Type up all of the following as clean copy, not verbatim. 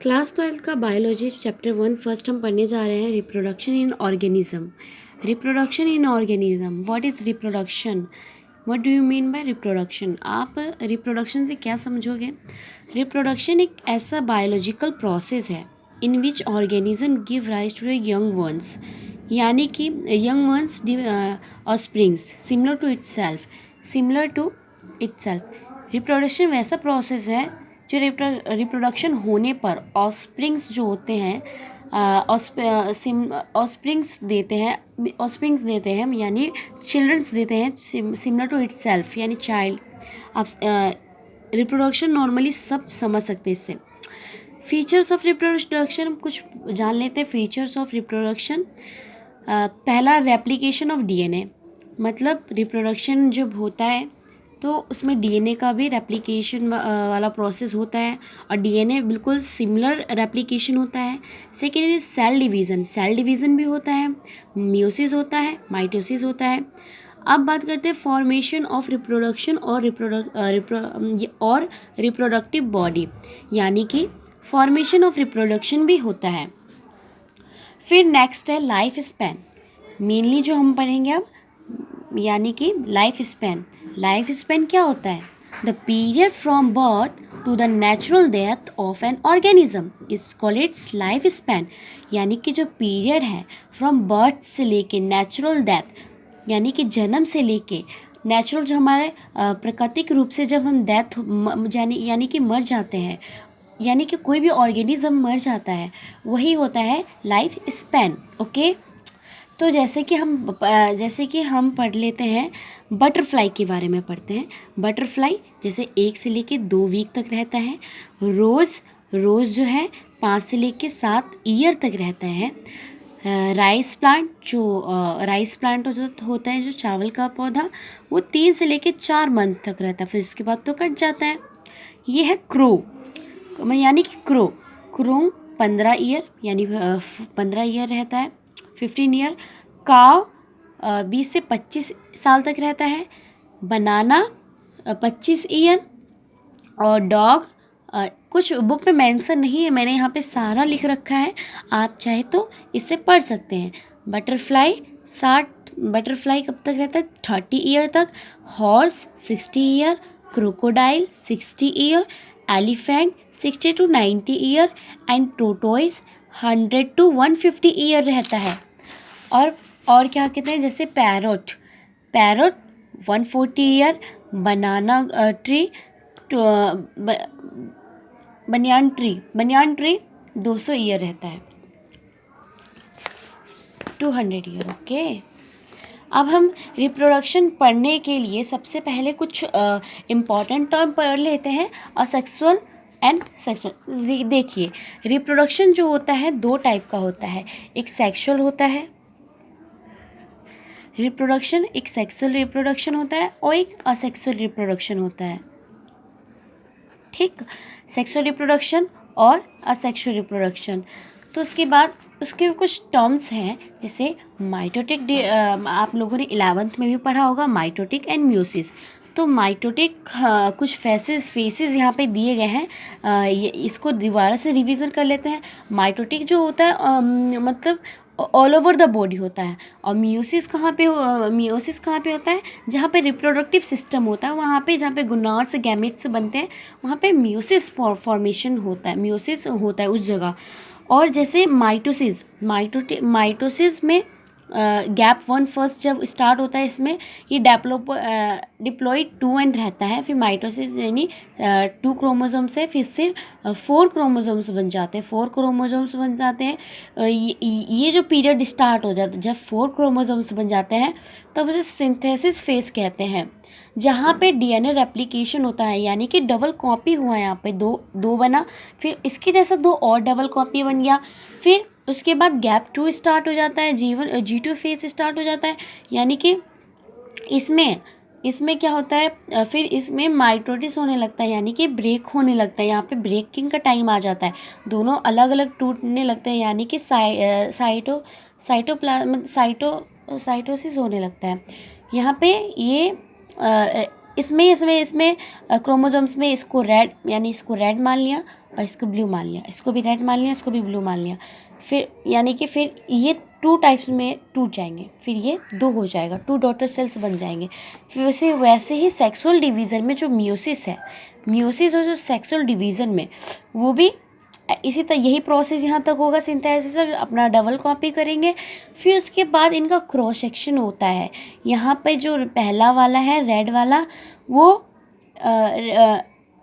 Class 12 का biology chapter 1 first हम पढ़ने जा रहे हैं reproduction in organism. Reproduction in organism, what is reproduction, what do you mean by reproduction. आप रिप्रोडक्शन से क्या समझोगे? रिप्रोडक्शन एक ऐसा बायोलॉजिकल प्रोसेस है in which organism give rise to young ones, यानी कि young ones offsprings similar to itself. Reproduction वैसा प्रोसेस है जो रिप्रोडक्शन होने पर ऑस्प्रिंग्स जो होते हैं ऑस्प्रिंग्स देते हैं यानी चिल्ड्रंस देते हैं सिमिलर टू इटसेल्फ यानी चाइल्ड। आप रिप्रोडक्शन नॉर्मली सब समझ सकते हैं। इससे फीचर्स ऑफ रिप्रोडक्शन कुछ जान लेते हैं। फीचर्स ऑफ रिप्रोडक्शन, पहला रेप्लिकेशन ऑफ डीएनए, मतलब रिप्रोडक्शन जब होता है तो उसमें डीएनए का भी रेप्लिकेशन वाला प्रोसेस होता है और डीएनए बिल्कुल सिमिलर रेप्लिकेशन होता है। सेकेंड इज सेल डिवीज़न भी होता है, मियोसिस होता है, माइटोसिस होता है। अब बात करते हैं फॉर्मेशन ऑफ रिप्रोडक्शन और रिप्रोडक्टिव बॉडी, यानी कि फॉर्मेशन ऑफ रिप्रोडक्शन भी होता है। फिर नेक्स्ट है लाइफ स्पैन, मेनली जो हम पढ़ेंगे अब, यानी कि लाइफ स्पैन क्या होता है? The period from birth to the natural death of an organism is called its life span, यानी कि जो पीरियड है फ्रॉम बर्थ से लेके नेचुरल डेथ, यानी कि जन्म से लेके नेचुरल जो हमारे प्राकृतिक रूप से जब हम डेथ यानी कि मर जाते हैं, यानी कि कोई भी ऑर्गेनिज्म मर जाता है, वही होता है लाइफ स्पैन। ओके, तो जैसे कि हम पढ़ लेते हैं, बटरफ्लाई के बारे में पढ़ते हैं। बटरफ्लाई जैसे 1 से लेके 2 वीक तक रहता है। रोज़ जो है 5 से लेके 7 ईयर तक रहता है। राइस प्लांट होता है जो चावल का पौधा, वो 3 से लेके 4 मंथ तक रहता है, फिर उसके बाद तो कट जाता है। ये है क्रो, यानी कि क्रो 15 ईयर यानी 15 ईयर रहता है, 15 ईयर। काव 20 से 25 साल तक रहता है। बनाना 25 ईयर। और डॉग कुछ बुक में मेंशन नहीं है, मैंने यहाँ पे सारा लिख रखा है, आप चाहे तो इससे पढ़ सकते हैं। बटरफ्लाई कब तक रहता है? 30 ईयर तक। Horse 60 year. Crocodile 60 year. Elephant 60 to 90 year and tortoise 100 to 150 year रहता है। और क्या कहते हैं, जैसे पैरोट 140 ईयर। बनाना बनियान ट्री 200 ईयर रहता है, 200 ईयर। ओके, अब हम रिप्रोडक्शन पढ़ने के लिए सबसे पहले कुछ इम्पॉर्टेंट टर्म पढ़ लेते हैं, असेक्सुअल एंड सेक्सुअल। देखिए, रिप्रोडक्शन जो होता है 2 टाइप का होता है, एक सेक्सुअल होता है रिप्रोडक्शन, एक सेक्सुअल रिप्रोडक्शन होता है और एक असेक्सुअल रिप्रोडक्शन होता है। ठीक, सेक्सुअल रिप्रोडक्शन और असेक्सुअल रिप्रोडक्शन। तो उसके बाद उसके कुछ टर्म्स हैं, जैसे माइटोटिक, आप लोगों ने 11th में भी पढ़ा होगा, माइटोटिक एंड म्यूसिस। तो माइटोटिक कुछ फेसेस यहाँ पे दिए गए हैं, इसको दोबारा से रिवीजन कर लेते हैं। माइटोटिक जो होता है मतलब ऑल ओवर द बॉडी होता है, और मियोसिस कहाँ पे होता है? जहाँ पे रिप्रोडक्टिव सिस्टम होता है, वहाँ पे जहाँ पे गोनाड्स गैमेट्स बनते हैं, वहाँ पे मियोसिस फॉर्मेशन होता है उस जगह। और जैसे माइटोसिस में गैप 1 फर्स्ट जब स्टार्ट होता है, इसमें ये डिप्लॉइड 2 एंड रहता है। फिर माइटोसिस यानी 2 क्रोमोसोम से फिर से 4 क्रोमोसोम्स बन जाते हैं। ये जो पीरियड स्टार्ट हो जाता है, जब 4 क्रोमोसोम्स बन जाते हैं, तब उसे सिंथेसिस फेज कहते हैं, जहाँ पे डीएनए रेप्लिकेशन होता है, यानी कि डबल कॉपी हुआ है। यहाँ पे दो बना, फिर इसके जैसा 2 और डबल कॉपी बन गया। फिर उसके बाद गैप 2 स्टार्ट हो जाता है, G2 फेज स्टार्ट हो जाता है, यानी कि इसमें क्या होता है, फिर इसमें माइटोसिस होने लगता है, यानी कि ब्रेक होने लगता है। यहाँ पे ब्रेकिंग का टाइम आ जाता है, दोनों अलग अलग टूटने लगते हैं, यानी कि साइटोसिस होने लगता है। यहाँ पे ये इसमें इसमें इसमें क्रोमोसोम्स में इसको रेड यानी इसको रेड मान लिया और इसको ब्लू मान लिया, इसको भी रेड मान लिया, इसको भी ब्लू मान लिया, फिर यानी कि फिर ये 2 टाइप्स में टूट जाएंगे, फिर ये 2 हो जाएगा, 2 डॉटर सेल्स बन जाएंगे। फिर वैसे ही सेक्सुअल डिवीज़न में जो मियोसिस है, मियोसिस और जो सेक्सुअल डिवीज़न में वो भी इसी तरह यही प्रोसेस यहाँ तक होगा, सिंथेसिस अपना डबल कॉपी करेंगे। फिर उसके बाद इनका क्रॉस सेक्शन होता है। यहाँ पे जो पहला वाला है रेड वाला वो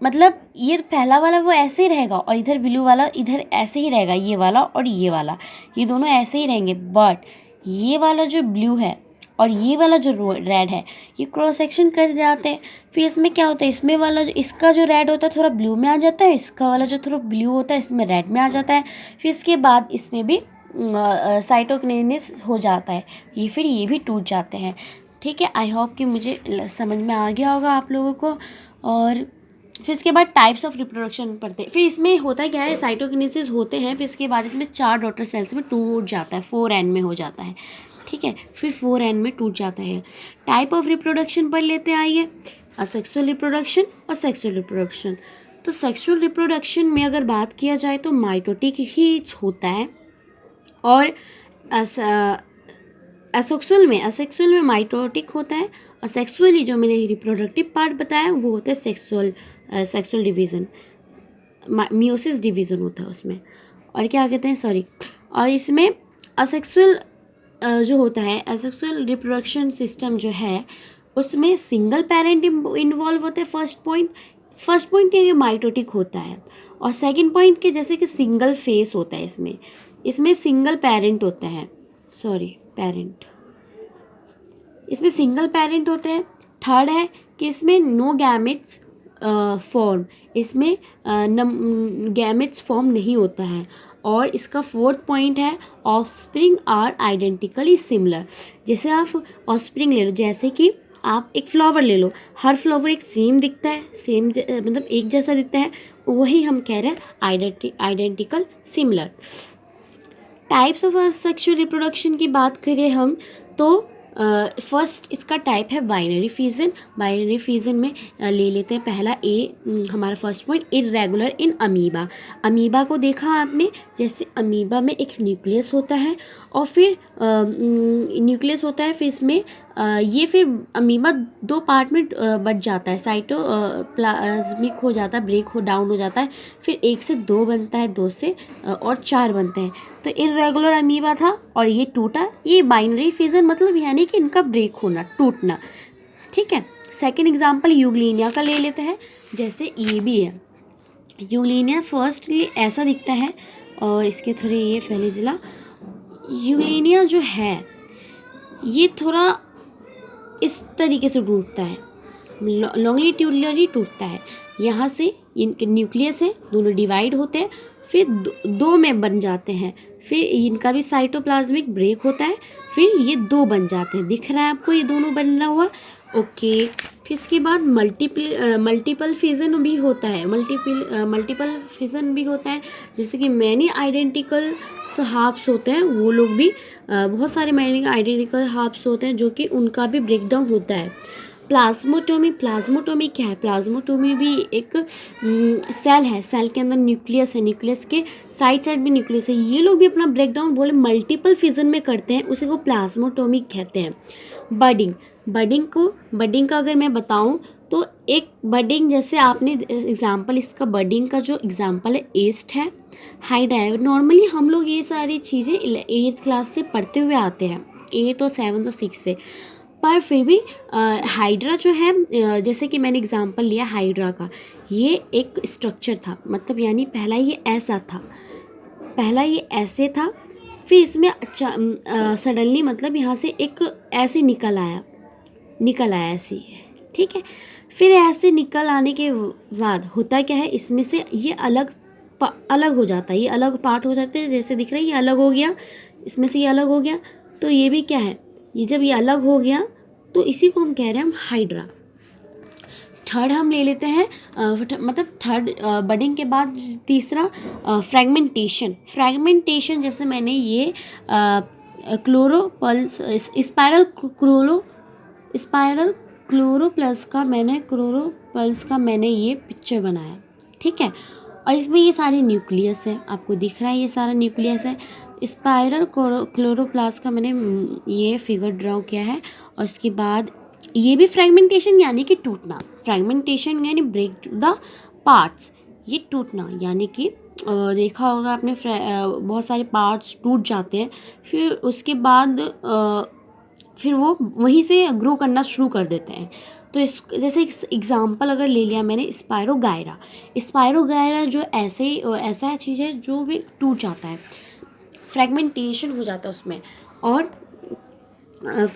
मतलब ये पहला वाला वो ऐसे ही रहेगा और इधर ब्लू वाला इधर ऐसे ही रहेगा, ये वाला और ये वाला ये दोनों ऐसे ही रहेंगे। बट ये वाला जो ब्लू है और ये वाला जो रेड है ये क्रॉस सेक्शन कर जाते हैं। फिर इसमें क्या होता है, इसमें वाला जो इसका जो रेड होता है थोड़ा ब्लू में आ जाता है, इसका वाला जो थोड़ा ब्लू होता है इसमें रेड में आ जाता है। फिर इसके बाद इसमें भी साइटोकिनेसिस हो जाता है, फिर ये भी टूट जाते हैं। ठीक है, आई होप कि मुझे समझ में आ गया होगा आप लोगों को। और फिर इसके बाद टाइप्स ऑफ रिप्रोडक्शन पढ़ते हैं। फिर इसमें होता क्या है, साइटोकिनेसिस होते हैं, फिर इसके बाद इसमें 4 डॉटर सेल्स में टूट जाता है, 4n में हो जाता है। ठीक है, फिर 4n में टूट जाता है। टाइप ऑफ रिप्रोडक्शन पढ़ लेते हैं, आइए। असेक्सुअल रिप्रोडक्शन और सेक्सुअल रिप्रोडक्शन। तो सेक्सुअल रिप्रोडक्शन में अगर बात किया जाए तो माइटोटिक ही होता है, और असेक्सुअल में माइटोटिक होता है, और सेक्सुअली जो मैंने रिप्रोडक्टिव पार्ट बताया वो होता है सेक्सुअल डिवीज़न, मियोसिस डिवीज़न होता है उसमें। और क्या कहते हैं, सॉरी, और इसमें असेक्सुअल जो होता है, असेक्सुअल रिप्रोडक्शन सिस्टम जो है उसमें सिंगल पेरेंट इन्वॉल्व होता है। फर्स्ट पॉइंट ये माइटोटिक होता है, और सेकंड पॉइंट के जैसे कि सिंगल फेस होता है, इसमें सिंगल पेरेंट होता है, इसमें सिंगल पेरेंट होते हैं। थर्ड है कि इसमें नो गैमेट्स फॉर्म, इसमें गैमेट्स फॉर्म नहीं होता है। और इसका फोर्थ पॉइंट है ऑफस्प्रिंग आर आइडेंटिकली सिमिलर। जैसे आप ऑफस्प्रिंग ले लो, जैसे कि आप एक फ्लावर ले लो, हर फ्लावर एक सेम दिखता है, मतलब एक जैसा दिखता है, वही हम कह रहे हैं identical similar. Types of sexual reproduction की बात करें हम तो फर्स्ट इसका टाइप है बाइनरी फिजन। बाइनरी फिजन में ले लेते हैं पहला हमारा first point, irregular in amoeba. Amoeba को देखा आपने, जैसे अमीबा में एक न्यूक्लियस होता है और फिर न्यूक्लियस होता है, फिर इसमें ये फिर अमीबा 2 पार्ट में बट जाता है, साइटोप्लाज्मिक हो जाता है, ब्रेक डाउन हो जाता है, फिर 1 से 2 बनता है, 2 से और 4 बनते हैं। तो इर्रेगुलर अमीबा था और ये टूटा, ये बाइनरी फिजन मतलब यानी कि इनका ब्रेक होना, टूटना। ठीक है, सेकंड एग्जांपल यूग्लिनिया का ले लेते हैं। जैसे ये भी है, यूग्लिनिया फर्स्टली ऐसा दिखता है और इसके थोड़े ये फ्लैजिला। यूग्लिनिया जो है ये थोड़ा इस तरीके से टूटता है, लॉन्गिट्यूडनली टूटता है। यहाँ से इनके न्यूक्लियस है, दोनों डिवाइड होते हैं, फिर 2 में बन जाते हैं, फिर इनका भी साइटोप्लाज्मिक ब्रेक होता है, फिर ये 2 बन जाते हैं। दिख रहा है आपको ये दोनों बन रहा हुआ, ओके। फिर इसके बाद मल्टीपल फिजन भी होता है, मल्टीपल फिजन भी होता है, जैसे कि मैनी आइडेंटिकल हाफ्स होते हैं, वो लोग भी बहुत सारे मैनी आइडेंटिकल हाफ्स होते हैं जो कि उनका भी ब्रेक डाउन होता है। प्लाज्मोटोमी क्या है, प्लाज्मोटोमी भी एक सेल है, सेल के अंदर न्यूक्लियस है, न्यूक्लियस के साइड भी न्यूक्लियस है, ये लोग भी अपना ब्रेक डाउन बोले मल्टीपल फिजन में करते हैं, उसी को प्लाज्मोटोमी कहते हैं। बडिंग का अगर मैं बताऊं तो एक बडिंग, जैसे आपने एग्जांपल, इसका बडिंग का जो एग्जांपल है ईस्ट है, हाइड्रा है। नॉर्मली हम लोग ये सारी चीज़ें 8th क्लास से पढ़ते हुए आते हैं, 8 और 7 और 6 से, पर फिर भी हाइड्रा जो है, जैसे कि मैंने एग्जांपल लिया हाइड्रा का, ये एक स्ट्रक्चर था, मतलब यानी पहला ये ऐसा था, पहला ये ऐसे था, फिर इसमें सडनली मतलब यहाँ से एक ऐसे निकल आया ऐसे, ठीक है। फिर ऐसे निकल आने के बाद होता क्या है, इसमें से ये अलग हो जाता है, ये अलग पार्ट हो जाते हैं, जैसे दिख रहा है ये अलग हो गया, इसमें से ये अलग हो गया, तो ये भी क्या है, ये जब ये अलग हो गया तो इसी को हम कह रहे हैं हम हाइड्रा। थर्ड हम ले लेते हैं, मतलब थर्ड बडिंग के बाद तीसरा फ्रैगमेंटेशन। जैसे मैंने ये क्लोरोपल्स स्पाइरल क्लोरोप्लस का मैंने ये पिक्चर बनाया, ठीक है। और इसमें ये सारे न्यूक्लियस है, आपको दिख रहा है ये सारा न्यूक्लियस है। स्पाइरल क्लोरोप्लास्ट का मैंने ये फिगर ड्रॉ किया है। और उसके बाद ये भी फ्रेगमेंटेशन यानी कि टूटना, फ्रेगमेंटेशन यानी ब्रेक द पार्ट्स, ये टूटना यानी कि देखा होगा आपने बहुत सारे पार्ट्स टूट जाते हैं, फिर उसके बाद फिर वो वहीं से ग्रो करना शुरू कर देते हैं। तो इस जैसे एग्जांपल अगर ले लिया मैंने स्पायरोगायरा जो ऐसा चीज़ है जो भी टूट जाता है, फ्रेगमेंटेशन हो जाता है उसमें। और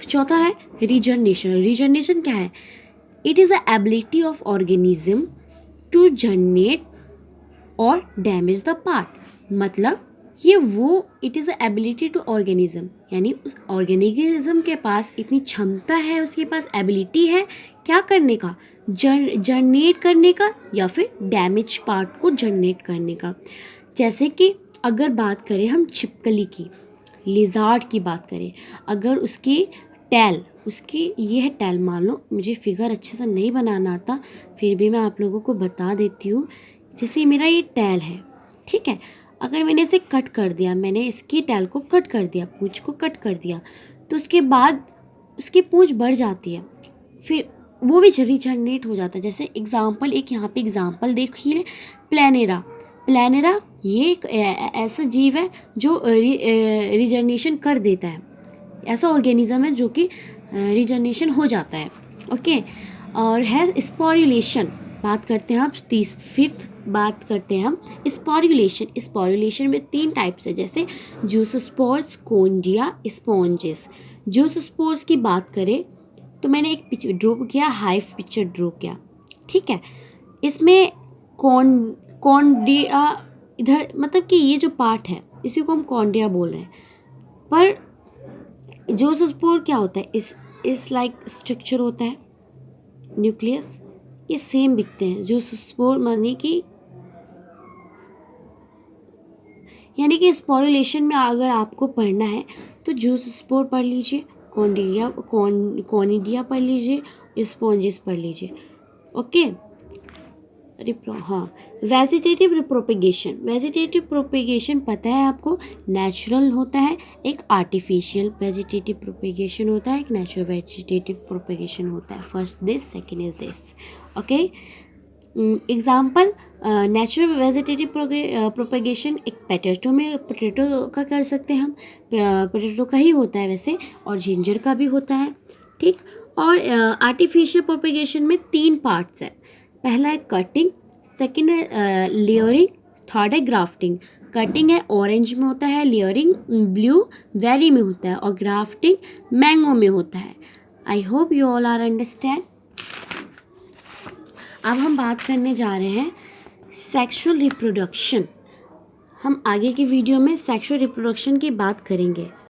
चौथा है रीजनरेशन क्या है? It is the ability of organism to generate और डैमेज द पार्ट। मतलब ये वो it is the ability to organism, यानी उस ऑर्गेनिज्म के पास इतनी क्षमता है, उसके पास एबिलिटी है क्या करने का, जनरेट करने का या फिर डैमेज पार्ट को जनरेट करने का। जैसे कि अगर बात करें हम छिपकली की, लिजार्ड की बात करें, अगर उसकी ये है टैल, मान लो, मुझे फिगर अच्छे से नहीं बनाना आता, फिर भी मैं आप लोगों को बता देती हूँ। जैसे मेरा ये टैल है, ठीक है, अगर मैंने इसे कट कर दिया, मैंने इसकी टैल को कट कर दिया, पूंछ को कट कर दिया, तो उसके बाद उसकी पूंछ बढ़ जाती है, फिर वो भी रीजनरेट हो जाता है। जैसे एग्जाम्पल, एक यहाँ पे एग्जाम्पल देखिए, प्लानेरा ये एक ऐसा जीव है जो रीजनरेशन कर देता है, ऐसा ऑर्गेनिज्म है जो कि रीजनरेशन हो जाता है, ओके। और है स्पोरुलेशन, बात करते हैं हम फिफ्थ बात करते हैं हम स्पोरुलेशन में 3 टाइप्स है, जैसे जूसोस्पोर्स, कोन्डिया, स्पॉन्जेस। जूसोस्पोर्स की बात करें तो मैंने एक पिक्चर ड्रॉ किया, हाइव पिक्चर ड्रॉ किया, ठीक है। इसमें कॉन्डिया इधर, मतलब कि ये जो पार्ट है इसी को हम कॉन्डिया बोल रहे हैं, पर जूसोस्पोर क्या होता है, इस लाइक स्ट्रक्चर होता है, न्यूक्लियस, ये सेम दिखते हैं। जूसोस्पोर यानी कि स्पोरुलेशन में अगर आपको पढ़ना है तो जूसोस्पोर पढ़ लीजिए, कॉनिडिया पढ़ लीजिए, स्पॉन्जेस पढ़ लीजिए, ओके। हाँ, वेजिटेटिव प्रोपेगेशन पता है आपको, नेचुरल होता है, एक आर्टिफिशियल वेजिटेटिव प्रोपेगेशन होता है, एक नेचुरल वेजिटेटिव प्रोपेगेशन होता है। First this, second is this, okay. Example, natural vegetative propagation एक पोटैटो का कर सकते हैं हम, पोटैटो का ही होता है वैसे, और जिंजर का भी होता है, ठीक। और आर्टिफिशियल प्रोपेगेशन में 3 पार्ट्स है, पहला है कटिंग, सेकेंड है लेयरिंग, थर्ड है ग्राफ्टिंग। कटिंग है ऑरेंज में होता है, लेयरिंग ब्लूबेरी में होता है, और ग्राफ्टिंग मैंगो में होता है। I hope you all are understand. अब हम बात करने जा रहे हैं सेक्सुअल रिप्रोडक्शन। हम आगे की वीडियो में सेक्सुअल रिप्रोडक्शन की बात करेंगे।